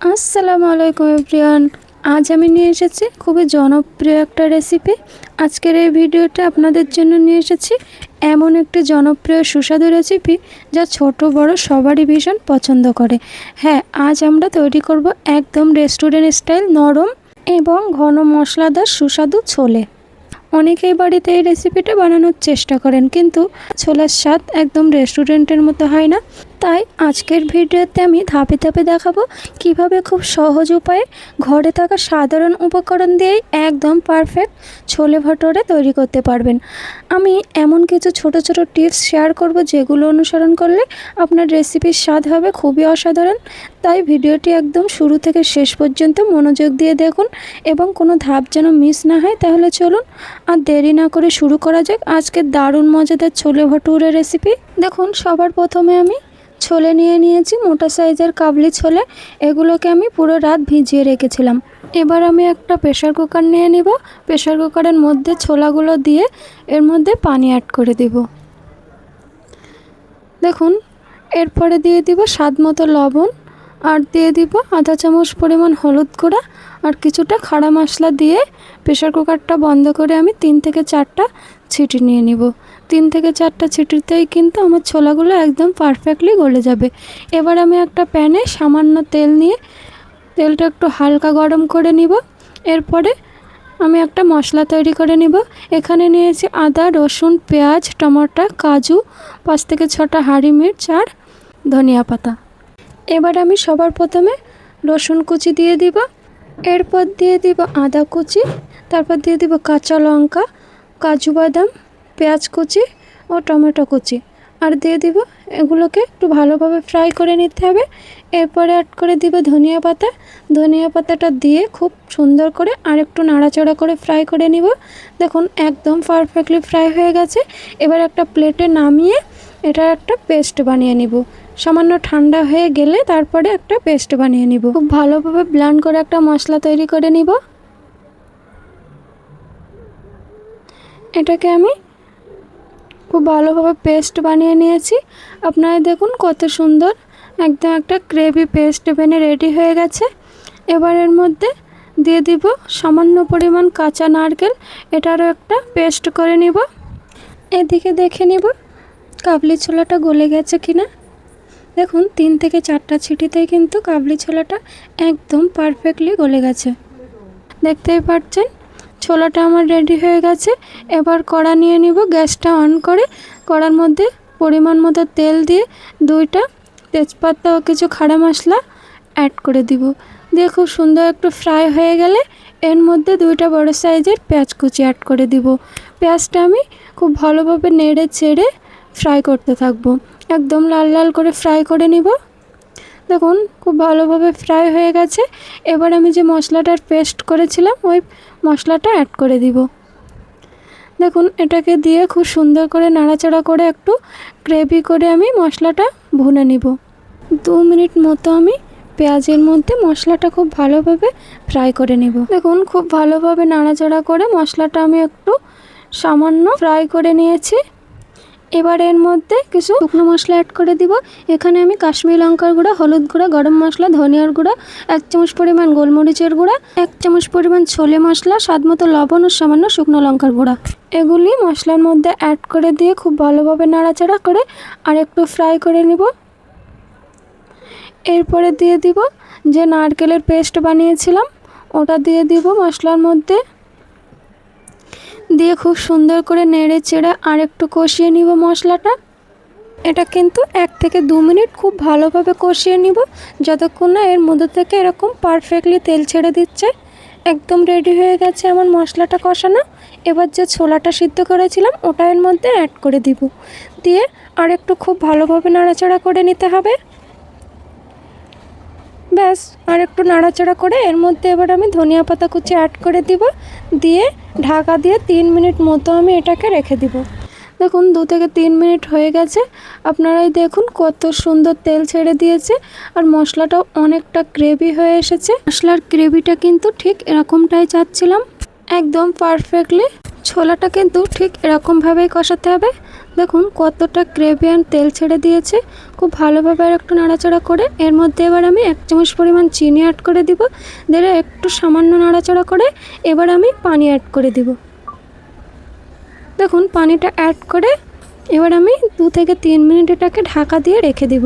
আসসালামু আলাইকুম এভরিওয়ান। আজ আমি নিয়ে এসেছি খুবই জনপ্রিয় একটা রেসিপি। আজকের এই ভিডিওটা আপনাদের জন্য নিয়ে এসেছি এমন একটি জনপ্রিয় সুস্বাদু রেসিপি যা ছোট বড় সবারই ভীষণ পছন্দ করে। হ্যাঁ, আজ আমরা তৈরি করব একদম রেস্টুরেন্ট স্টাইল নরম এবং ঘন মশলাদার সুস্বাদু ছোলে। অনেকেই বাড়িতে এই রেসিপিটা বানানোর চেষ্টা করেন, কিন্তু ছোলার স্বাদ একদম রেস্টুরেন্টের মতো হয় না। তাই আজকের ভিডিওতে আমি ধাপে ধাপে দেখাবো কিভাবে খুব সহজ উপায়ে ঘরে থাকা সাধারণ উপকরণ দিয়েই একদম পারফেক্ট ছোলে ভটোরে তৈরি করতে পারবেন। আমি এমন কিছু ছোট ছোট টিপস শেয়ার করব যেগুলো অনুসরণ করলে আপনার রেসিপির স্বাদ হবে খুবই অসাধারণ। তাই ভিডিওটি একদম শুরু থেকে শেষ পর্যন্ত মনোযোগ দিয়ে দেখুন এবং কোনো ধাপ যেন মিস না হয়। তাহলে চলুন আর দেরি না করে শুরু করা যাক আজকের দারুণ মজাদার ছোলে ভটুরে রেসিপি। দেখুন, সবার প্রথমে আমি ছোলে নিয়ে নিয়েছি, মোটা সাইজের কাবলি ছোলে। এগুলোকে আমি পুরো রাত ভিজিয়ে রেখেছিলাম। এবার আমি একটা প্রেসার কুকার নিয়ে নিব। প্রেসার কুকারের মধ্যে ছোলাগুলো দিয়ে এর মধ্যে পানি অ্যাড করে দেব। দেখুন, এরপরে দিয়ে দিব স্বাদ মতো লবণ, আর দিয়ে দিব আধা চামচ পরিমাণ হলুদ গুঁড়া আর কিছুটা খাড়া মশলা দিয়ে প্রেসার কুকারটা বন্ধ করে আমি 3 থেকে 4টা ছিটি নিয়ে নিব। 3 থেকে 4টা ছিটিতেই কিন্তু আমার ছোলাগুলো একদম পারফেক্টলি গলে যাবে। এবার আমি একটা প্যানে সামান্য তেল নিয়ে তেলটা একটু হালকা গরম করে নিব। এরপরে আমি একটা মশলা তৈরি করে নিব। এখানে নিয়েছি আদা, রসুন, পেঁয়াজ, টমেটো, কাজু, 5 থেকে 6টা হাঁড়ি মির্চ আর ধনিয়া পাতা। এবার আমি সবার প্রথমে রসুন কুচি দিয়ে দিব, এরপর দিয়ে দিব আদা কুচি, তারপর দিয়ে দিব কাঁচা লঙ্কা, কাজু বাদাম, পেঁয়াজ কুচি ও টমেটো কুচি, আর দিয়ে দিব। এগুলোকে একটু ভালোভাবে ফ্রাই করে নিতে হবে। এরপরে অ্যাড করে দিব ধনিয়া পাতা। ধনিয়া পাতাটা দিয়ে খুব সুন্দর করে আর একটু নাড়াচাড়া করে ফ্রাই করে নিব। দেখুন, একদম পারফেক্টলি ফ্রাই হয়ে গেছে। এবার একটা প্লেটে নামিয়ে এটার একটা পেস্ট বানিয়ে নিব। সামান্য ঠান্ডা হয়ে গেলে তারপরে একটা পেস্ট বানিয়ে নিব। খুব ভালোভাবে ব্লেন্ড করে একটা মশলা তৈরি করে নিব। এটাকে আমি খুব ভালোভাবে পেস্ট বানিয়ে নিয়েছি। আপনারা দেখুন কত সুন্দর একদম একটা গ্রেভি পেস্ট বেনে রেডি হয়ে গেছে। এবার এর মধ্যে দিয়ে দিব সামান্য পরিমাণ কাঁচা নারকেল। এটারও একটা পেস্ট করে নিব। এদিকে দেখে নিব কাবলি ছোলাটা গলে গেছে কিনা। দেখুন, 3 থেকে 4টা ছিটিতেই কিন্তু কাবলি ছোলাটা একদম পারফেক্টলি গলে গেছে। দেখতেই পাচ্ছেন ছোলাটা আমার রেডি হয়ে গেছে। এবার কড়া নিয়ে নিব। গ্যাসটা অন করে কড়ার মধ্যে পরিমাণ মতো তেল দিয়ে 2টা তেজপাতা ও কিছু খাড়া মশলা অ্যাড করে দিব। দিয়ে খুব সুন্দর একটু ফ্রাই হয়ে গেলে এর মধ্যে 2টা বড় সাইজের পেঁয়াজ কুচি অ্যাড করে দিব। পেঁয়াজটা আমি খুব ভালোভাবে নেড়ে চেড়ে ফ্রাই করতে থাকবো। একদম লাল লাল করে ফ্রাই করে নিব। দেখুন, খুব ভালোভাবে ফ্রাই হয়ে গেছে। এবার আমি যে মশলাটার পেস্ট করেছিলাম ওই মশলাটা অ্যাড করে দিব। দেখুন, এটাকে দিয়ে খুব সুন্দর করে নাড়াচাড়া করে একটু গ্রেভি করে আমি মশলাটা ভুনে নিব। 2 মিনিট মতো আমি পেঁয়াজের মধ্যে মশলাটা খুব ভালোভাবে ফ্রাই করে নিব। দেখুন, খুব ভালোভাবে নাড়াচাড়া করে মশলাটা আমি একটু সামান্য ফ্রাই করে নিয়েছি। এবার এর মধ্যে কিছু শুকনো মশলা অ্যাড করে দিব। এখানে আমি কাশ্মীরি লঙ্কার গুঁড়া, হলুদ গুঁড়া, গরম মশলা, ধনিয়ার গুঁড়া, 1 চামচ পরিমাণ গোলমরিচের গুঁড়া, 1 চামচ পরিমাণ ছোলে মশলা, স্বাদ মতো লবণ ও সামান্য শুকনো লঙ্কার গুঁড়া, এগুলি মশলার মধ্যে অ্যাড করে দিয়ে খুব ভালোভাবে নাড়াচাড়া করে আর একটু ফ্রাই করে নিব। এরপরে দিয়ে দিব যে নারকেলের পেস্ট বানিয়েছিলাম ওটা দিয়ে দিব মশলার মধ্যে। দিয়ে খুব সুন্দর করে নেড়ে চেড়ে আর একটু কষিয়ে নিব মশলাটা। এটা কিন্তু 1 থেকে 2 মিনিট খুব ভালোভাবে কষিয়ে নিব, যতক্ষণ না এর মধ্যে থেকে এরকম পারফেক্টলি তেল ছেড়ে দিচ্ছে। একদম রেডি হয়ে গেছে আমার মশলাটা কষানো। এবার যে ছোলাটা সিদ্ধ করেছিলাম ওটা এর মধ্যে অ্যাড করে দিব। দিয়ে আর একটু খুব ভালোভাবে নাড়াচাড়া করে নিতে হবে। ব্যাস, আর একটু নাড়াচাড়া করে এর মধ্যে এবার আমি ধনিয়া পাতা কুচি অ্যাড করে দিব। দিয়ে ঢাকা দিয়ে 3 মিনিট মতো আমি এটাকে রেখে দিব। দেখুন, 2 থেকে 3 মিনিট হয়ে গেছে। আপনারাই দেখুন কত সুন্দর তেল ছেড়ে দিয়েছে আর মশলাটাও অনেকটা গ্রেভি হয়ে এসেছে। মশলার গ্রেভিটা কিন্তু ঠিক এরকমটাই চাচ্ছিলাম, একদম পারফেক্টলি। ছোলাটা কিন্তু ঠিক এরকমভাবেই কষাতে হবে। দেখুন কতটা গ্রেভি আর তেল ছেড়ে দিয়েছে। খুব ভালোভাবে আর একটু নাড়াচাড়া করে এর মধ্যে এবার আমি 1 চামচ পরিমাণ চিনি অ্যাড করে দিব। দিয়ে একটু সামান্য নাড়াচাড়া করে এবার আমি পানি অ্যাড করে দিব। দেখুন পানিটা অ্যাড করে এবার আমি 2 থেকে 3 মিনিট এটাকে ঢাকা দিয়ে রেখে দিব।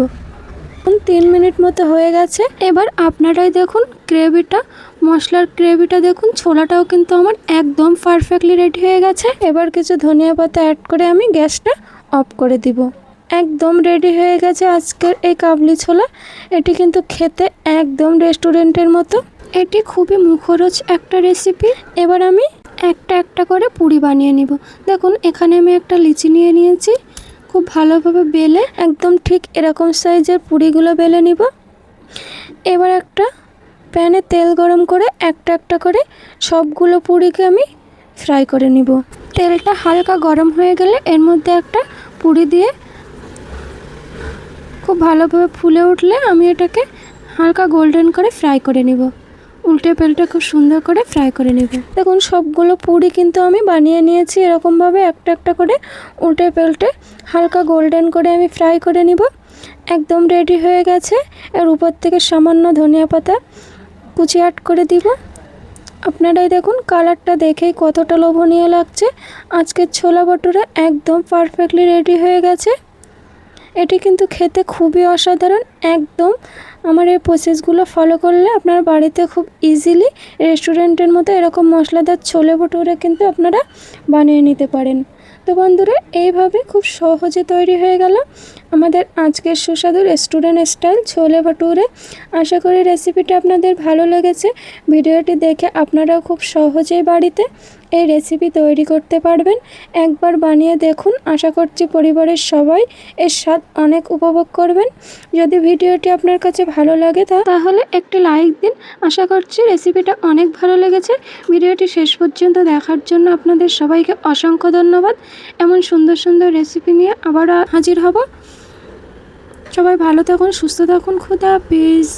3 মিনিট মতো হয়ে গেছে। এবার আপনারাই দেখুন গ্রেভিটা, মশলার গ্রেভিটা দেখুন, ছোলাটাও কিন্তু আমার একদম পারফেক্টলি রেডি হয়ে গেছে। এবার কিছু ধনিয়া পাতা অ্যাড করে আমি গ্যাসটা অফ করে দিব। একদম রেডি হয়ে গেছে আজকের এই কাবলি ছোলা। এটি কিন্তু খেতে একদম রেস্টুরেন্টের মতো। এটি খুবই মুখরোচ একটা রেসিপি। এবার আমি একটা একটা করে পুরি বানিয়ে নিব। দেখুন এখানে আমি একটা লিচি নিয়ে নিয়েছি। খুব ভালোভাবে বেলে একদম ঠিক এরকম সাইজের পুরিগুলো বেলে নিব। এবার একটা প্যানে তেল গরম করে একটা একটা করে সবগুলো পুরিকে আমি ফ্রাই করে নিব। তেলটা হালকা গরম হয়ে গেলে এর মধ্যে একটা পুরি দিয়ে খুব ভালোভাবে ফুলে উঠলে আমি এটাকে হালকা গোল্ডেন করে ফ্রাই করে নিব। উল্টে পাল্টে খুব সুন্দর করে ফ্রাই করে নেব। দেখুন সবগুলো পুরি কিন্তু আমি বানিয়ে নিয়েছি। এরকমভাবে একটা একটা করে উল্টে পাল্টে হালকা গোল্ডেন করে আমি ফ্রাই করে নিব। একদম রেডি হয়ে গেছে। এর উপর থেকে সামান্য ধনিয়া পাতা কুচি অ্যাড করে দিব। আপনারাই দেখুন কালারটা দেখেই কতটা লোভনীয় লাগছে। আজকের ছোলা ভটুরা একদম পারফেক্টলি রেডি হয়ে গেছে। এটি কিন্তু খেতে খুবই অসাধারণ। একদম আমার এই প্রসেসগুলো ফলো করলে আপনার বাড়িতে খুব ইজিলি রেস্টুরেন্টের মতো এরকম মশলাদার ছোলে ভটুরে কিন্তু আপনারা বানিয়ে নিতে পারেন। তো বন্ধুরা এইভাবে খুব সহজে তৈরি হয়ে গেল আমাদের আজকের সুস্বাদু রেস্টুরেন্ট স্টাইল ছোলে ভটুরে। আশা করি রেসিপিটা আপনাদের ভালো লেগেছে। ভিডিওটি দেখে আপনারাও খুব সহজেই বাড়িতে এই রেসিপি তৈরি করতে পারবেন। একবার বানিয়ে দেখুন। আশা করছি পরিবারের সবাই এর স্বাদ অনেক উপভোগ করবেন। যদি ভিডিওটি আপনার কাছে ভালো লাগে তাহলে একটি লাইক দিন। আশা করছি রেসিপিটা অনেক ভালো লেগেছে। ভিডিওটি শেষ পর্যন্ত দেখার জন্য আপনাদের সবাইকে অসংখ্য ধন্যবাদ। এমন সুন্দর সুন্দর রেসিপি নিয়ে আবার হাজির হব। সবাই ভালো থাকুন, সুস্থ থাকুন। খোদা হাফেজ।